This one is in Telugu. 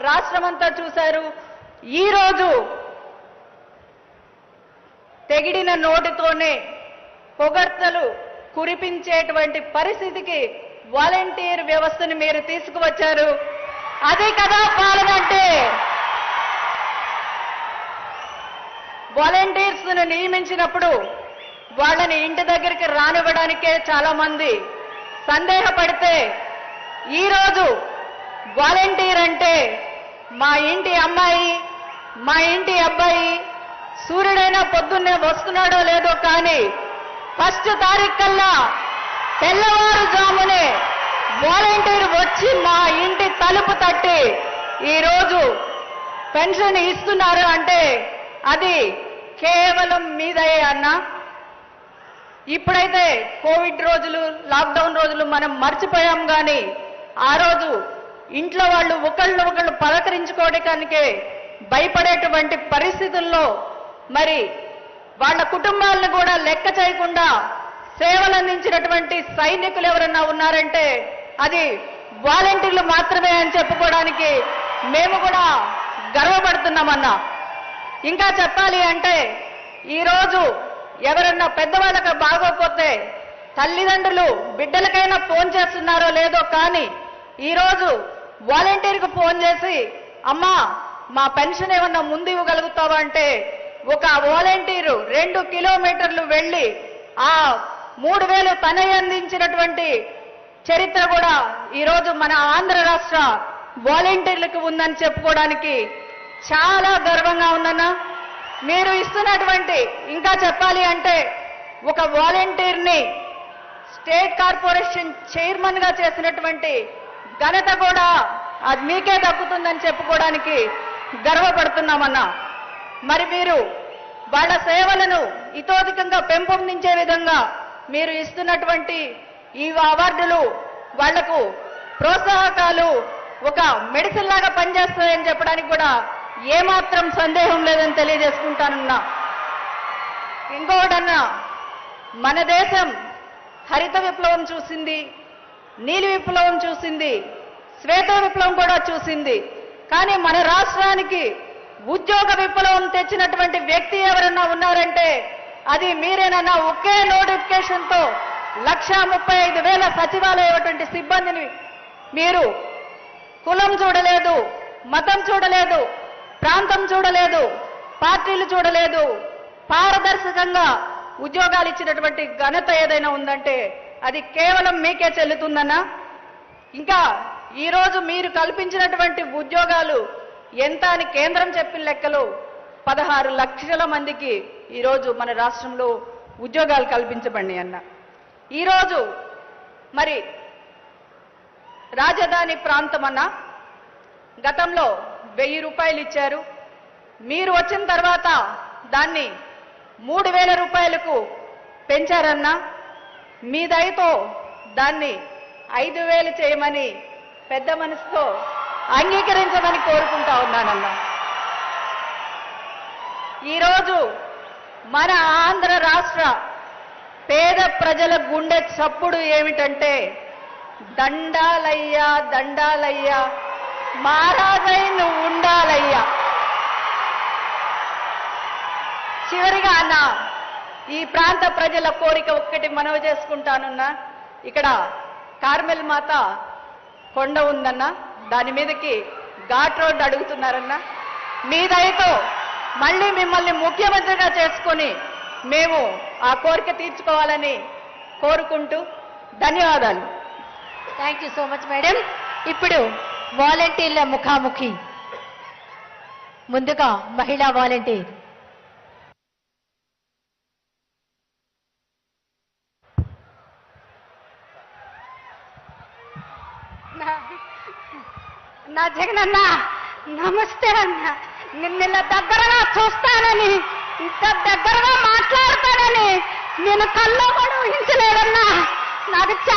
రాష్ట్రమంతా చూశారు. ఈరోజు తెగిడిన నోటితోనే పొగడ్తలు కురిపించేటువంటి పరిస్థితికి వాలంటీర్ వ్యవస్థను మీరు తీసుకువచ్చారు. అదే కదా పాలన అంటే. వాలంటీర్స్ ను నియమించినప్పుడు వాళ్ళని ఇంటి దగ్గరికి రానివ్వడానికే చాలా మంది సందేహపడితే, ఈరోజు వాలంటీర్ అంటే మా ఇంటి అమ్మాయి, మా ఇంటి అబ్బాయి సూర్యుడైనా పొద్దున్నే వస్తున్నాడో లేదో కానీ ఫస్ట్ తారీఖు కల్లా తెల్లవారుజామునే వాలంటీర్ వచ్చి మా ఇంటి తలుపు తట్టి ఈరోజు పెన్షన్ ఇస్తున్నారు అంటే అది కేవలం మీదయే అన్నా. ఇప్పుడైతే కోవిడ్ రోజులు, లాక్డౌన్ రోజులు మనం మర్చిపోయాం కానీ ఆ రోజు ఇంట్లో వాళ్ళు ఒకళ్ళు పలకరించుకోవడానికే భయపడేటువంటి పరిస్థితుల్లో మరి వాళ్ళ కుటుంబాలను కూడా లెక్క చేయకుండా సేవలు అందించినటువంటి సైనికులు ఎవరన్నా ఉన్నారంటే అది వాలంటీర్లు మాత్రమే అని చెప్పుకోవడానికి మేము కూడా గర్వపడుతున్నామన్నా. ఇంకా చెప్పాలి అంటే ఈరోజు ఎవరన్నా పెద్దవాళ్ళకి బాగోపోతే తల్లిదండ్రులు బిడ్డలకైనా ఫోన్ చేస్తున్నారో లేదో కానీ ఈరోజు వాలంటీర్కి ఫోన్ చేసి అమ్మా మా పెన్షన్ ఏమన్నా ముందు ఇవ్వగలుగుతావా అంటే ఒక వాలంటీరు 2 కిలోమీటర్లు వెళ్ళి ఆ 3,000 తనే అందించినటువంటి చరిత్ర కూడా ఈరోజు మన ఆంధ్ర రాష్ట్ర వాలంటీర్లకు ఉందని చెప్పుకోవడానికి చాలా గర్వంగా ఉందన్నా. మీరు ఇస్తున్నటువంటి ఇంకా చెప్పాలి అంటే ఒక వాలంటీర్ని స్టేట్ కార్పొరేషన్ చైర్మన్ గా చేసినటువంటి ఘనత కూడా అది మీకే దక్కుతుందని చెప్పుకోవడానికి గర్వపడుతున్నామన్నా. మరి మీరు వాళ్ళ సేవలను ఇతోధికంగా పెంపొందించే విధంగా మీరు ఇస్తున్నటువంటి ఈ అవార్డులు వాళ్లకు ప్రోత్సాహకాలు ఒక మెడిసిన్ లాగా పనిచేస్తాయని చెప్పడానికి కూడా ఏమాత్రం సందేహం లేదని తెలియజేసుకుంటానన్నా. ఇంకొకటన్నా, మన దేశం హరిత విప్లవం చూసింది, నీలి విప్లవం చూసింది, శ్వేత విప్లవం కూడా చూసింది. కానీ మన రాష్ట్రానికి ఉద్యోగ విప్లవం తెచ్చినటువంటి వ్యక్తి ఎవరన్నా ఉన్నారంటే అది మీరేనన్నా. ఒకే నోటిఫికేషన్తో 1,35,000 సచివాలయటువంటి సిబ్బందిని మీరు కులం చూడలేదు, మతం చూడలేదు, ప్రాంతం చూడలేదు, పార్టీలు చూడలేదు, పారదర్శకంగా ఉద్యోగాలు ఇచ్చినటువంటి ఘనత ఏదైనా ఉందంటే అది కేవలం మీకే చెల్లుతుందన్నా. ఇంకా ఈరోజు మీరు కల్పించినటువంటి ఉద్యోగాలు ఎంత అని కేంద్రం చెప్పిన లెక్కలు 16 లక్షల మందికి ఈరోజు మన రాష్ట్రంలో ఉద్యోగాలు కల్పించబడి అన్న. ఈరోజు మరి రాజధాని ప్రాంతం అన్న గతంలో 1000 రూపాయలు ఇచ్చారు. మీరు వచ్చిన తర్వాత దాన్ని 3,000 రూపాయలకు పెంచారన్నా. మీ దయతో దాన్ని 5,000 చేయమని పెద్ద మనసుతో అంగీకరించమని కోరుకుంటా ఉన్నానన్నా. ఈరోజు మన ఆంధ్ర రాష్ట్ర పేద ప్రజల గుండె చప్పుడు ఏమిటంటే దండాలయ్యా దండాలయ్యా మహారాజై నువ్వు ఉండాలయ్యా. చివరిగా అన్న ఈ ప్రాంత ప్రజల కోరిక ఒక్కటి మనవి చేసుకుంటానున్నా. ఇక్కడ కార్మెల్ మాత కొండ ఉందన్నా, దాని మీదకి ఘాట్ రోడ్డు అడుగుతున్నారన్నా. మీ దయతో మళ్ళీ మిమ్మల్ని ముఖ్యమంత్రిగా చేసుకొని మేము ఆ కోరిక తీర్చుకోవాలని కోరుకుంటూ ధన్యవాదాలు. Thank you so much madam. ఇప్పుడు వాలంటీర్ల ముఖాముఖి. ముందుగా మహిళా వాలంటీర్. నా జగనన్న నమస్తే అన్న. నిన్న దగ్గరగా చూస్తానని, ఇంత దగ్గరగా మాట్లాడతానని నేను కల్లో కూడా ఊహించలేదన్నా. నాకు